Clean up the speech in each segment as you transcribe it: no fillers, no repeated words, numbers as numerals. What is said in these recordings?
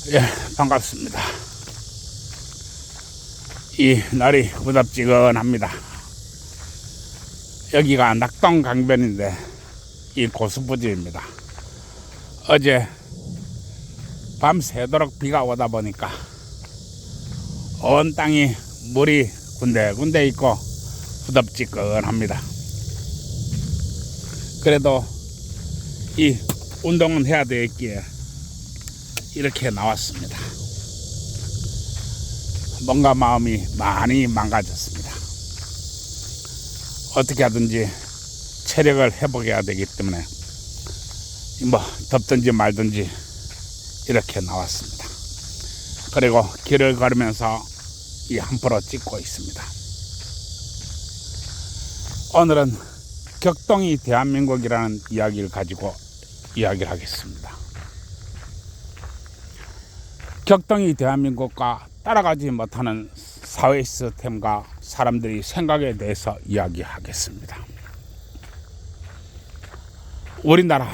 예, 반갑습니다. 이 날이 무덥지근합니다. 여기가 낙동 강변인데 이 고수부지입니다. 어제 밤새도록 비가 오다 보니까 온 땅이 물이 군데군데 있고 무덥지근합니다. 그래도 이 운동은 해야 되겠기에 이렇게 나왔습니다. 뭔가 마음이 많이 망가졌습니다. 어떻게 하든지 체력을 회복해야 되기 때문에 뭐 덥든지 말든지 이렇게 나왔습니다. 그리고 길을 걸으면서 이 한포로 찍고 있습니다. 오늘은 격동이 대한민국이라는 이야기를 가지고 이야기를 하겠습니다. 격동이 대한민국과 따라가지 못하는 사회 시스템과 사람들의 생각에 대해서 이야기하겠습니다. 우리나라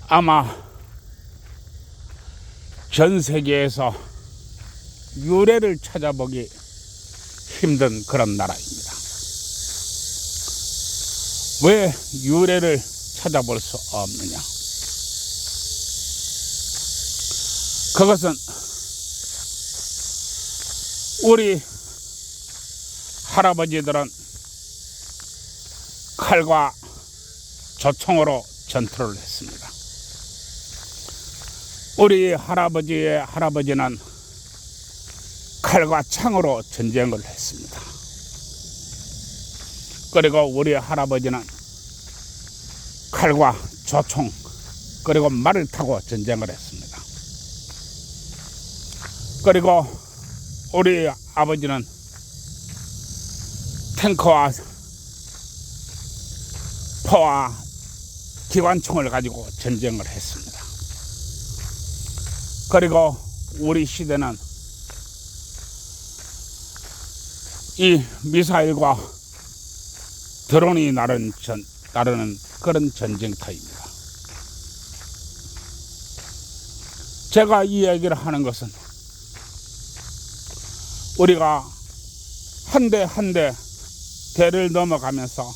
아마 전 세계에서 유래를 찾아보기 힘든 그런 나라입니다. 왜 유래를 찾아볼 수 없느냐? 그것은 우리 할아버지들은 칼과 조총으로 전투를 했습니다. 우리 할아버지의 할아버지는 칼과 창으로 전쟁을 했습니다. 그리고 우리 할아버지는 칼과 조총 그리고 말을 타고 전쟁을 했습니다. 그리고 우리 아버지는 탱크와 포와 기관총을 가지고 전쟁을 했습니다. 그리고 우리 시대는 이 미사일과 드론이 나르는 그런 전쟁터입니다. 제가 이 얘기를 하는 것은 우리가 한 대 한 대 대를 넘어가면서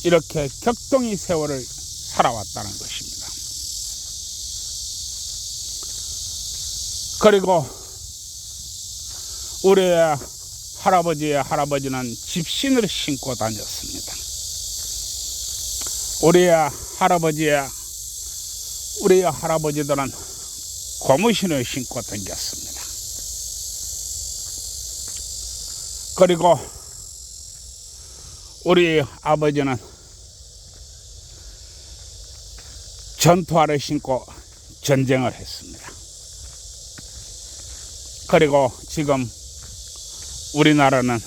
이렇게 격동의 세월을 살아왔다는 것입니다. 그리고 우리의 할아버지의 할아버지는 집신을 신고 다녔습니다. 우리의 할아버지들은 고무신을 신고 다녔습니다. 그리고 우리 아버지는 전투화를 신고 전쟁을 했습니다. 그리고 지금 우리나라는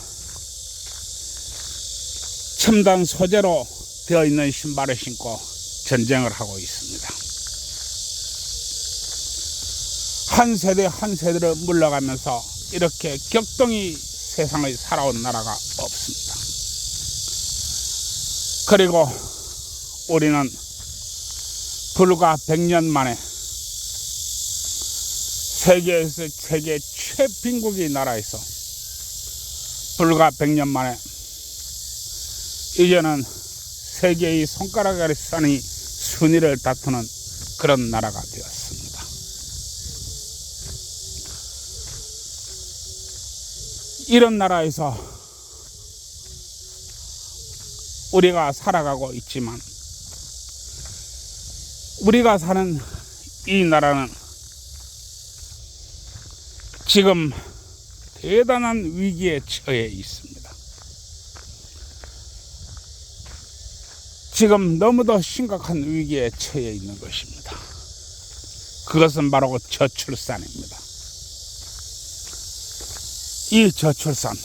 첨단 소재로 되어 있는 신발을 신고 전쟁을 하고 있습니다. 한 세대 한 세대를 물러가면서 이렇게 격동이 세상을 살아온 나라가 없습니다. 그리고 우리는 불과 100년 만에 세계 최빈국의 나라에서 불과 100년 만에 이제는 세계의 손가락에 싸니 순위를 다투는 그런 나라가 되었습니다. 이런 나라에서 우리가 살아가고 있지만 우리가 사는 이 나라는 지금 대단한 위기에 처해 있습니다. 지금 너무도 심각한 위기에 처해 있는 것입니다. 그것은 바로 저출산입니다. 이 저출산,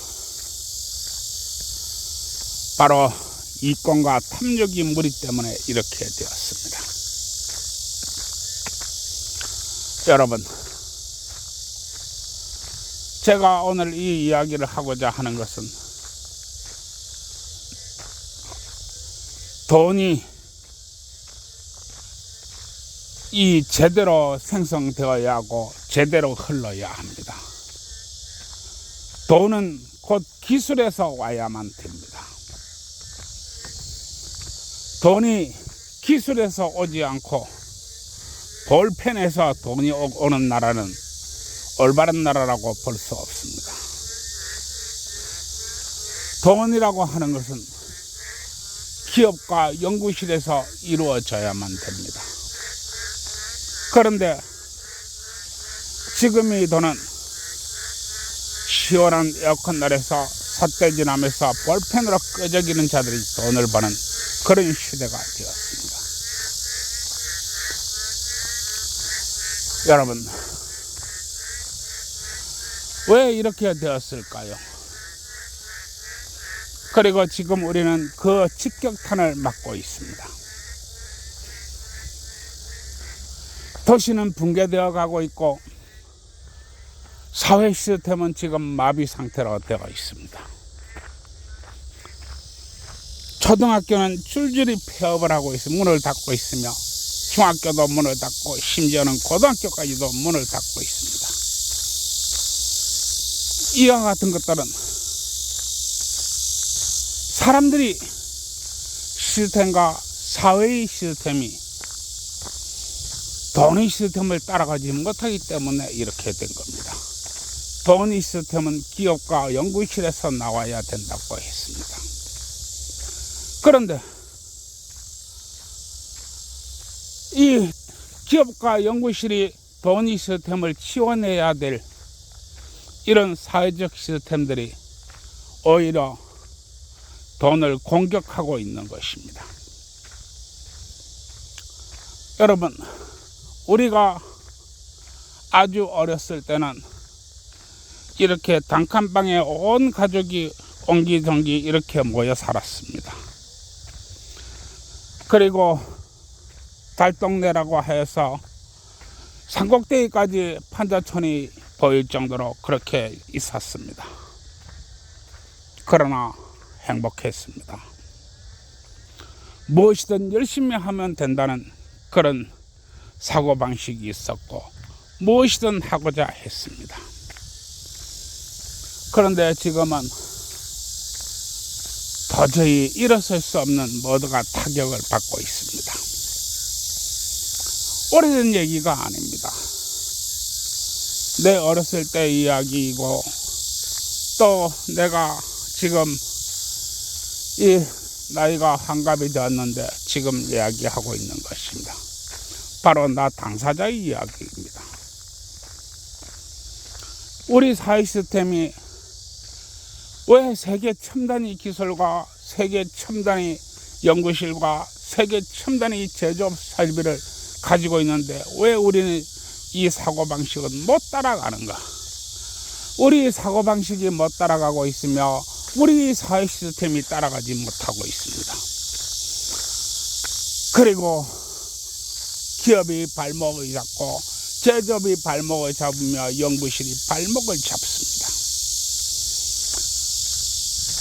바로 이권과 탐욕이 무리 때문에 이렇게 되었습니다. 여러분, 제가 오늘 이 이야기를 하고자 하는 것은 돈이 이 제대로 생성되어야 하고 제대로 흘러야 합니다. 돈은 곧 기술에서 와야만 됩니다. 돈이 기술에서 오지 않고 볼펜에서 돈이 오는 나라는 올바른 나라라고 볼 수 없습니다. 돈이라고 하는 것은 기업과 연구실에서 이루어져야만 됩니다. 그런데 지금 이 돈은 시원한 에어컨 날에서 삿대질 하면서 볼펜으로 끄적이는 자들이 돈을 버는 그런 시대가 되었습니다. 여러분, 왜 이렇게 되었을까요? 그리고 지금 우리는 그 직격탄을 맞고 있습니다. 도시는 붕괴되어 가고 있고 사회 시스템은 지금 마비 상태로 되어 있습니다. 초등학교는 줄줄이 폐업을 하고 있습니다. 문을 닫고 있으며 중학교도 문을 닫고 심지어는 고등학교까지도 문을 닫고 있습니다. 이와 같은 것들은 사람들이 시스템과 사회의 시스템이 돈의 시스템을 따라가지 못하기 때문에 이렇게 된 겁니다. 돈의 시스템은 기업과 연구실에서 나와야 된다고 했습니다. 그런데 이 기업과 연구실이 돈의 시스템을 지원해야 될 이런 사회적 시스템들이 오히려 돈을 공격하고 있는 것입니다. 여러분, 우리가 아주 어렸을 때는 이렇게 단칸방에 온 가족이 옹기종기 이렇게 모여 살았습니다. 그리고 달동네라고 해서 산꼭대기까지 판자촌이 보일 정도로 그렇게 있었습니다. 그러나 행복했습니다. 무엇이든 열심히 하면 된다는 그런 사고방식이 있었고 무엇이든 하고자 했습니다. 그런데 지금은 도저히 일어설 수 없는 모두가 타격을 받고 있습니다. 오래된 얘기가 아닙니다. 내 어렸을 때 이야기이고 또 내가 지금 이 나이가 한갑이 되었는데 지금 이야기하고 있는 것입니다. 바로 나 당사자의 이야기입니다. 우리 사회 시스템이 왜 세계 첨단의 기술과 세계 첨단의 연구실과 세계 첨단의 제조업 설비를 가지고 있는데 왜 우리는 이 사고방식은 못 따라가는가? 우리 사고방식이 못 따라가고 있으며 우리 사회 시스템이 따라가지 못하고 있습니다. 그리고 기업이 발목을 잡고 제조업이 발목을 잡으며 연구실이 발목을 잡습니다.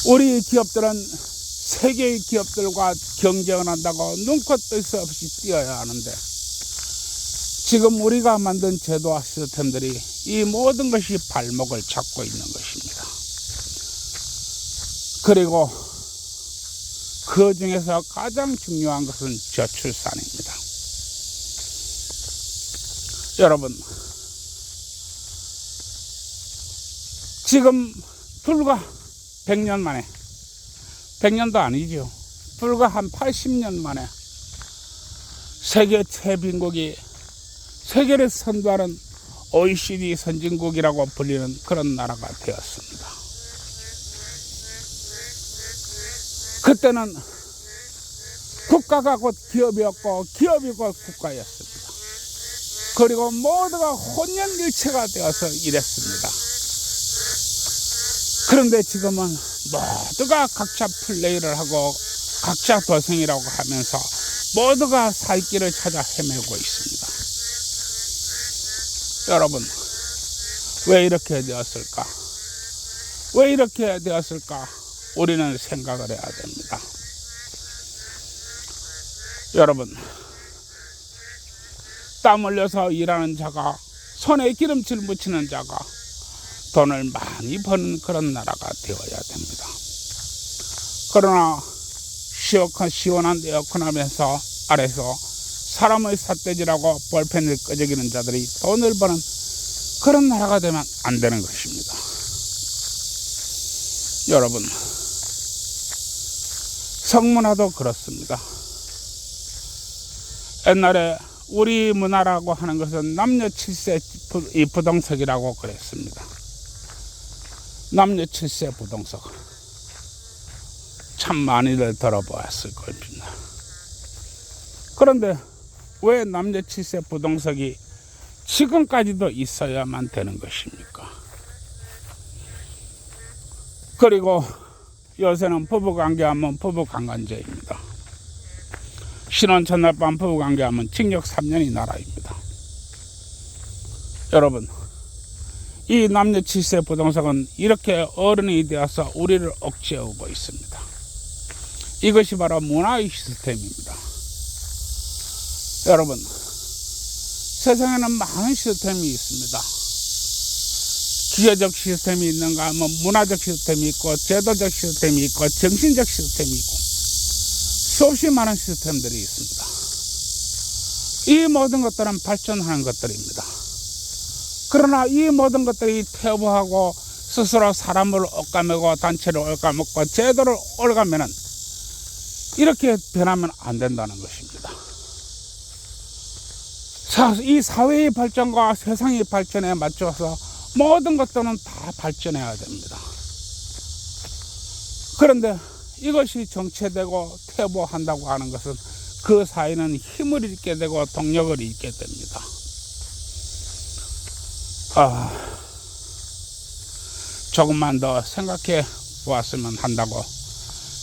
우리 기업들은 세계의 기업들과 경쟁을 한다고 눈코 뜰 수 없이 뛰어야 하는데 지금 우리가 만든 제도와 시스템들이 이 모든 것이 발목을 잡고 있는 것입니다. 그리고 그 중에서 가장 중요한 것은 저출산입니다. 여러분, 지금 불과 100년 만에, 100년도 아니죠. 불과 한 80년 만에 세계 최빈국이 세계를 선도하는 OECD 선진국이라고 불리는 그런 나라가 되었습니다. 그때는 국가가 곧 기업이었고 기업이 곧 국가였습니다. 그리고 모두가 혼연일체가 되어서 일했습니다. 그런데 지금은 모두가 각자 플레이를 하고 각자 도생이라고 하면서 모두가 살 길을 찾아 헤매고 있습니다. 여러분, 왜 이렇게 되었을까? 왜 이렇게 되었을까? 우리는 생각을 해야 됩니다. 여러분, 땀 흘려서 일하는 자가, 손에 기름칠 묻히는 자가 돈을 많이 버는 그런 나라가 되어야 됩니다. 그러나 시원한 에어컨 하면서 아래서 사람의 삿대질하고 볼펜을 끄적이는 자들이 돈을 버는 그런 나라가 되면 안 되는 것입니다. 여러분, 성문화도 그렇습니다. 옛날에 우리 문화라고 하는 것은 남녀 7세 이 부동석이라고 그랬습니다. 남녀 7세 부동석. 참 많이들 들어보았을 겁니다. 그런데 왜 남녀 7세 부동석이 지금까지도 있어야만 되는 것입니까? 그리고 요새는 부부관계하면 부부강간죄입니다. 신혼 첫날 밤 부부관계하면 징역 3년이 나라입니다. 여러분, 이 남녀 7세 부동석은 이렇게 어른이 되어서 우리를 억제하고 있습니다. 이것이 바로 문화의 시스템입니다. 여러분, 세상에는 많은 시스템이 있습니다. 기계적 시스템이 있는가 하면 문화적 시스템이 있고, 제도적 시스템이 있고, 정신적 시스템이 있고, 수없이 많은 시스템들이 있습니다. 이 모든 것들은 발전하는 것들입니다. 그러나 이 모든 것들이 퇴보하고 스스로 사람을 엇가매고 단체를 엇가먹고 제도를 엇가매는, 이렇게 변하면 안 된다는 것입니다. 이 사회의 발전과 세상의 발전에 맞춰서 모든 것들은 다 발전해야 됩니다. 그런데 이것이 정체되고 퇴보한다고 하는 것은 그 사회는 힘을 잃게 되고 동력을 잃게 됩니다. 조금만 더 생각해 보았으면 한다고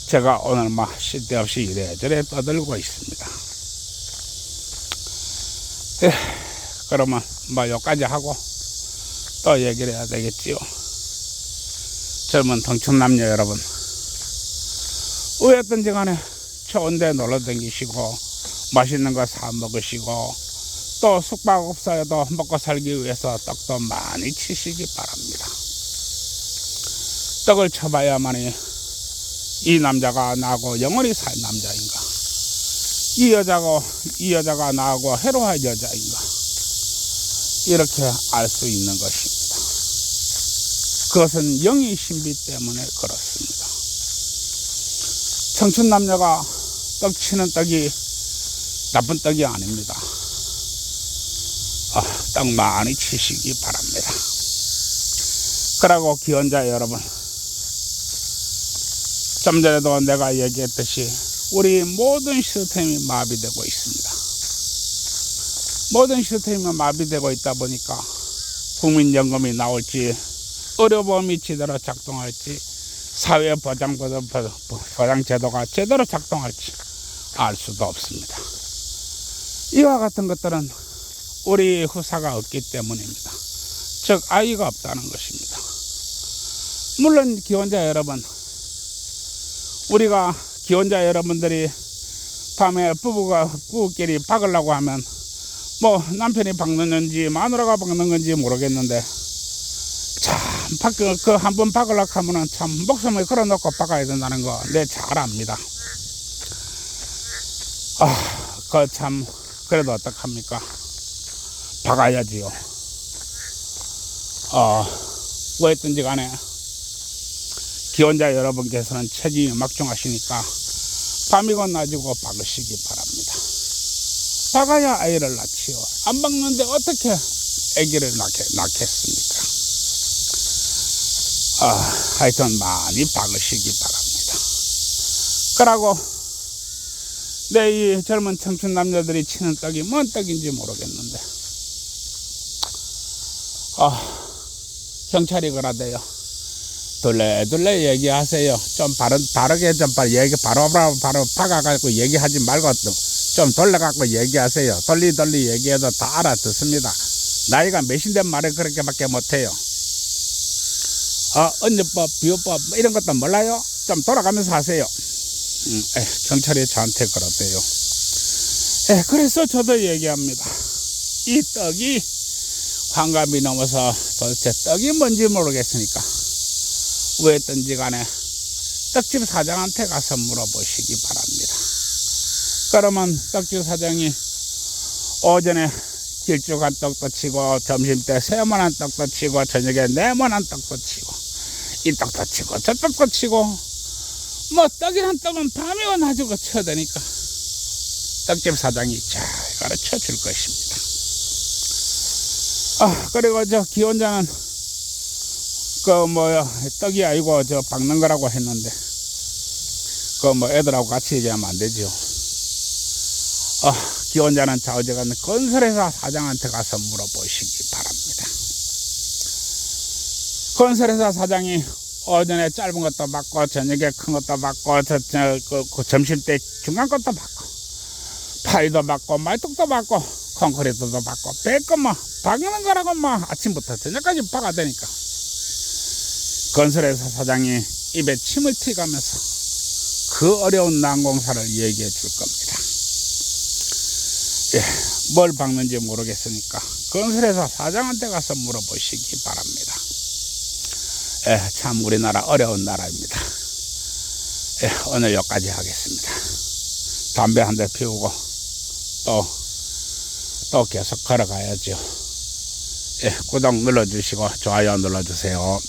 제가 오늘 쓸데없이 이래저래 떠들고 있습니다. 그러면 여기까지 하고 또 얘기를 해야 되겠지요. 젊은 청춘남녀 여러분, 어쨌든지 간에 좋은 데 놀러 다니시고 맛있는 거 사 먹으시고 또 숙박업소에도 먹고 살기 위해서 떡도 많이 치시기 바랍니다. 떡을 쳐봐야만이 이 남자가 나하고 영원히 살 남자인가, 이 여자가 나하고 해로할 여자인가, 이렇게 알 수 있는 것입니다. 그것은 영의 신비 때문에 그렇습니다. 청춘 남녀가 떡 치는 떡이 나쁜 떡이 아닙니다. 떡 많이 치시기 바랍니다. 그러고 기혼자 여러분, 좀 전에도 내가 얘기했듯이 우리 모든 시스템이 마비되고 있습니다. 모든 시스템이 마비되고 있다 보니까 국민연금이 나올지, 의료보험이 제대로 작동할지, 사회보장제도가 제대로 작동할지 알 수도 없습니다. 이와 같은 것들은 우리 후사가 없기 때문입니다. 즉 아이가 없다는 것입니다. 물론 기혼자 여러분, 우리가 기혼자 여러분들이 밤에 부부끼리 박으려고 하면 남편이 박는 건지 마누라가 박는 건지 모르겠는데, 참 그 한 번 박으려고 하면은 참 목숨을 걸어놓고 박아야 된다는 거 내 잘 압니다. 참 그래도 어떡합니까? 박아야지요. 뭐했든지 간에 기혼자 여러분께서는 체질이 막중하시니까 밤이고 낮이고 박으시기 바랍니다. 박아야 아이를 낳지요. 안 박는데 어떻게 아기를 낳겠습니까? 하여튼 많이 박으시기 바랍니다. 그러고 내 이 젊은 청춘 남녀들이 치는 떡이 뭔 떡인지 모르겠는데, 경찰이 그러대요. 둘레 얘기하세요. 좀 바르게 좀 바로 박아가지고 얘기하지 말고 좀 돌려갖고 얘기하세요. 돌리 얘기해도 다 알아듣습니다. 나이가 몇인데 말을 그렇게밖에 못해요. 언유법, 비유법 이런 것도 몰라요? 좀 돌아가면서 하세요. 경찰이 저한테 그러대요. 그래서 저도 얘기합니다. 이 떡이 환갑이 넘어서 도대체 떡이 뭔지 모르겠으니까 왜든지 간에 떡집 사장한테 가서 물어보시기 바랍니다. 그러면 떡집 사장이 오전에 길쭉한 떡도 치고 점심때 세모난 떡도 치고 저녁에 네모난 떡도 치고 이 떡도 치고 저 떡도 치고 뭐 떡이란 떡은 밤이고 낮이고 쳐야 되니까 떡집 사장이 잘 가르쳐 줄 것입니다. 그리고 저 기원자는 떡이 아니고 저 박는 거라고 했는데 애들하고 같이 얘기하면 안 되죠. 기원자는 좌우지간 건설회사 사장한테 가서 물어보시기 바랍니다. 건설회사 사장이 오전에 짧은 것도 받고 저녁에 큰 것도 받고 점심때 중간 것도 받고 파이도 받고 말뚝도 받고 콘크리트도 받고 배꼽 박는 거라고 아침부터 저녁까지 박아야 되니까 건설회사 사장이 입에 침을 튀가면서 그 어려운 난공사를 얘기해 줄 겁니다. 뭘 박는지 모르겠으니까 건설회사 사장한테 가서 물어보시기 바랍니다. 참 우리나라 어려운 나라입니다. 오늘 여기까지 하겠습니다. 담배 한 대 피우고 또 계속 걸어가야죠. 구독 눌러주시고 좋아요 눌러주세요.